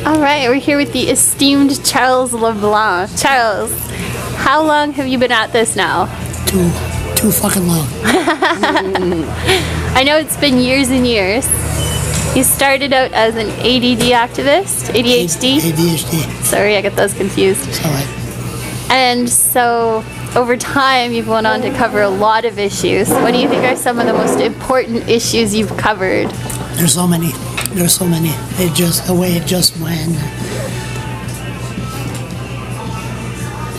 All right, we're here with the esteemed Charles LeBlanc. Charles, how long have you been at this now? Too fucking long. I know it's been years and years. You started out as an ADD activist, ADHD? ADHD. Sorry, I get those confused. It's all right. And so, over time, you've gone on to cover a lot of issues. What do you think are some of the most important issues you've covered? There's so many. It just, the way it just went.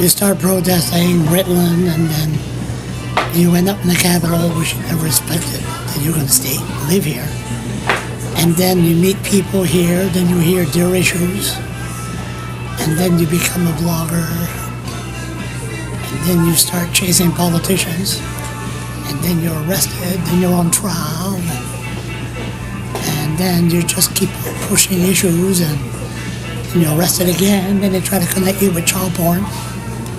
You start protesting Britland, and then you end up in the capital, which you never expected that you're going to live here. And then you meet people here, then you hear their issues, and then you become a blogger, and then you start chasing politicians, and then you're arrested, then you're on trial, and then you just keep pushing issues, and you're arrested again, then they try to connect you with child porn.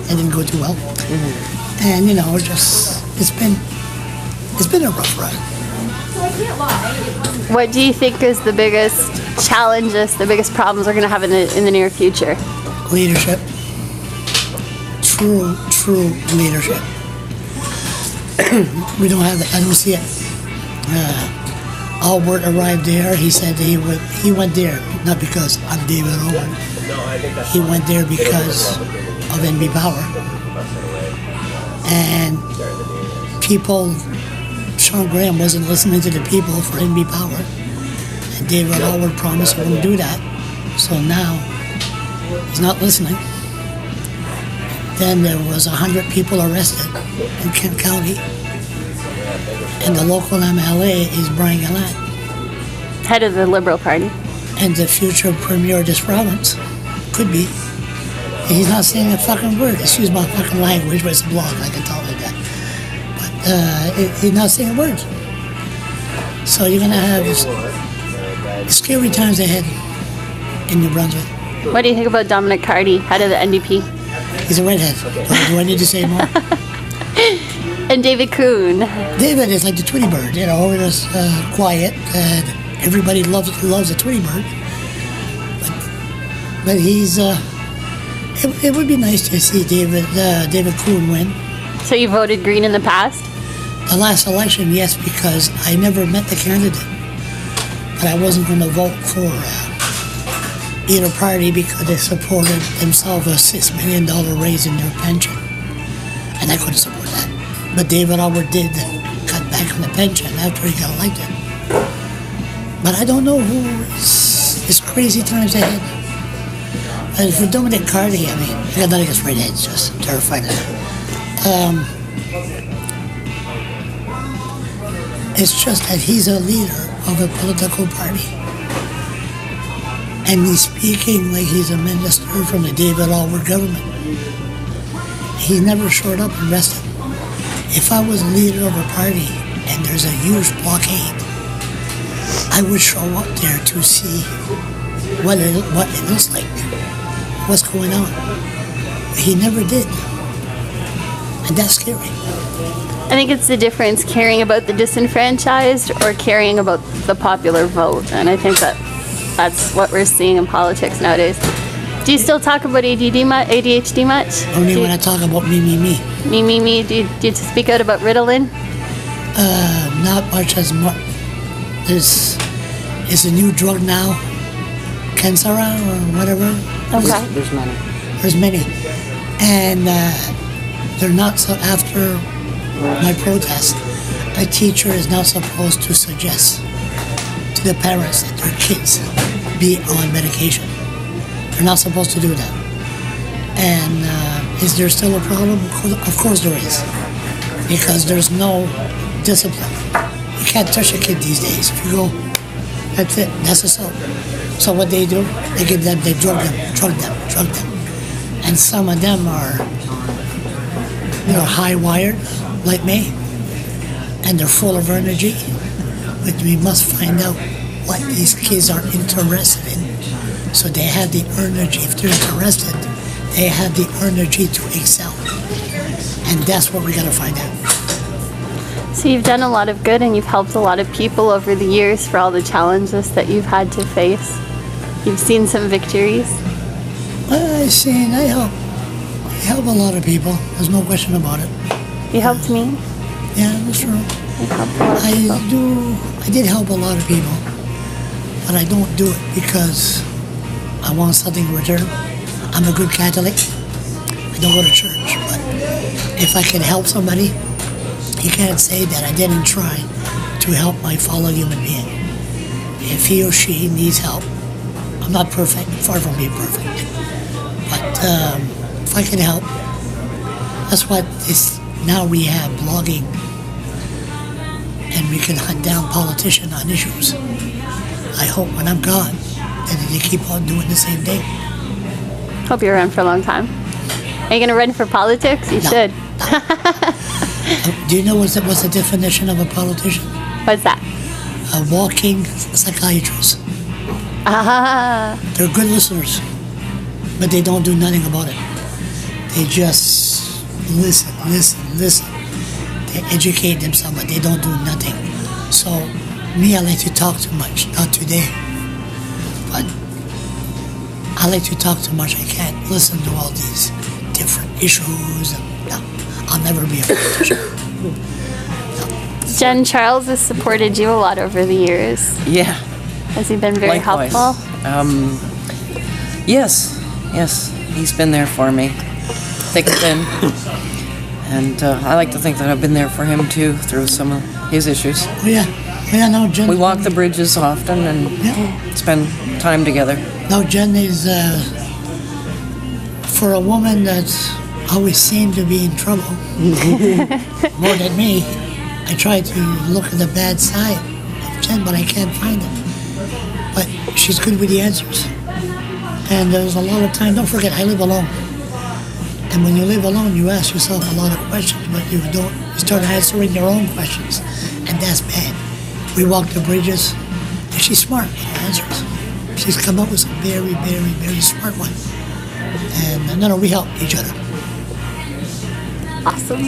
It didn't go too well. Mm-hmm. And it's been a rough ride. What do you think is the biggest challenges, the biggest problems we're going to have in the near future? Leadership. True leadership. We don't have it. I don't see it. Albert arrived there. He said he went there not because I'm David Owen. He went there because of NB Power. And people, Sean Graham wasn't listening to the people for NB Power. And David Howard promised he wouldn't do that. So now, he's not listening. Then there was 100 people arrested in Kent County. And the local MLA is Brian Gallant. Head of the Liberal Party. And the future premier of this province. Could be. And he's not saying a fucking word. Excuse my fucking language, but it's a blog, I can talk like that. But he's not saying a word. So you're going to have scary times ahead in New Brunswick. What do you think about Dominic Carty, head of the NDP? He's a redhead. Do I need to say more? And David Coon. David is like the Tweety Bird, just quiet, and everybody loves the Tweety Bird. But he's, it would be nice to see David Coon win. So you voted Green in the past? The last election, yes, because I never met the candidate. But I wasn't going to vote for either party because they supported themselves a $6 million raise in their pension. And I couldn't support that. But David Albert did cut back on the pension after he got elected. But I don't know who is. It's crazy times ahead. And for Dominic Carty, I got nothing against redheads, just terrified of that. It's just that he's a leader of a political party. And he's speaking like he's a minister from the David Albert government. He never showed up and rested. If I was a leader of a party and there's a huge blockade, I would show up there to see what it looks like, what's going on. He never did. And that's scary. I think it's the difference caring about the disenfranchised or caring about the popular vote. And I think that's what we're seeing in politics nowadays. Do you still talk about ADHD much? Only when I talk about me. Me. Do you speak out about Ritalin? Not much as much. It's a new drug now. Kensara or whatever. Okay. There's many. And they're not so after my protest, a teacher is not supposed to suggest to the parents that their kids be on medication. They're not supposed to do that. And is there still a problem? Of course there is. Because there's no discipline. You can't touch a kid these days. If you go, that's it. That's assault. So what they do, they drug them. And some of them are, high-wired, like me, and they're full of energy. But we must find out what these kids are interested in. So they have the energy. If they're interested, they have the energy to excel. And that's what we got to find out. So you've done a lot of good and you've helped a lot of people over the years for all the challenges that you've had to face. You've seen some victories. I help a lot of people. There's no question about it. You helped me. Yeah, that's true. You helped a lot of people. I did help a lot of people, but I don't do it because I want something in return. I'm a good Catholic. I don't go to church, but if I can help somebody, you can't say that I didn't try to help my fellow human being. If he or she needs help, I'm not perfect, far from being perfect, but if I can help, that's what this, now we have blogging, and we can hunt down politicians on issues. I hope when I'm gone, that they keep on doing the same thing. Hope you're around for a long time. Are you going to run for politics? You No. should. Do you know what's the definition of a politician? What's that? A walking psychiatrist. Ah, They're good listeners, but they don't do nothing about it. They just listen. They educate themselves, but they don't do nothing. So, me, I like to talk too much. Not today, but I like to talk too much. I can't listen to all these different issues. No, I'll never be a politician. Jen Charles has supported you a lot over the years. Yeah, Has he been very likewise. helpful? Yes, he's been there for me, thick and thin. And I like to think that I've been there for him too through some of his issues. Oh yeah, no, Jen. We walk the bridges often and Yeah. spend time together. No, Jen is for a woman that's always seemed to be in trouble more than me. I try to look at the bad side of Jen, but I can't find it. But she's good with the answers. And there's a lot of time. Don't forget, I live alone. And when you live alone, you ask yourself a lot of questions, but you don't. You start answering your own questions, and that's bad. We walk the bridges, and she's smart with her answers. She's come up with some very, very, very smart ones. And no, we help each other. Awesome.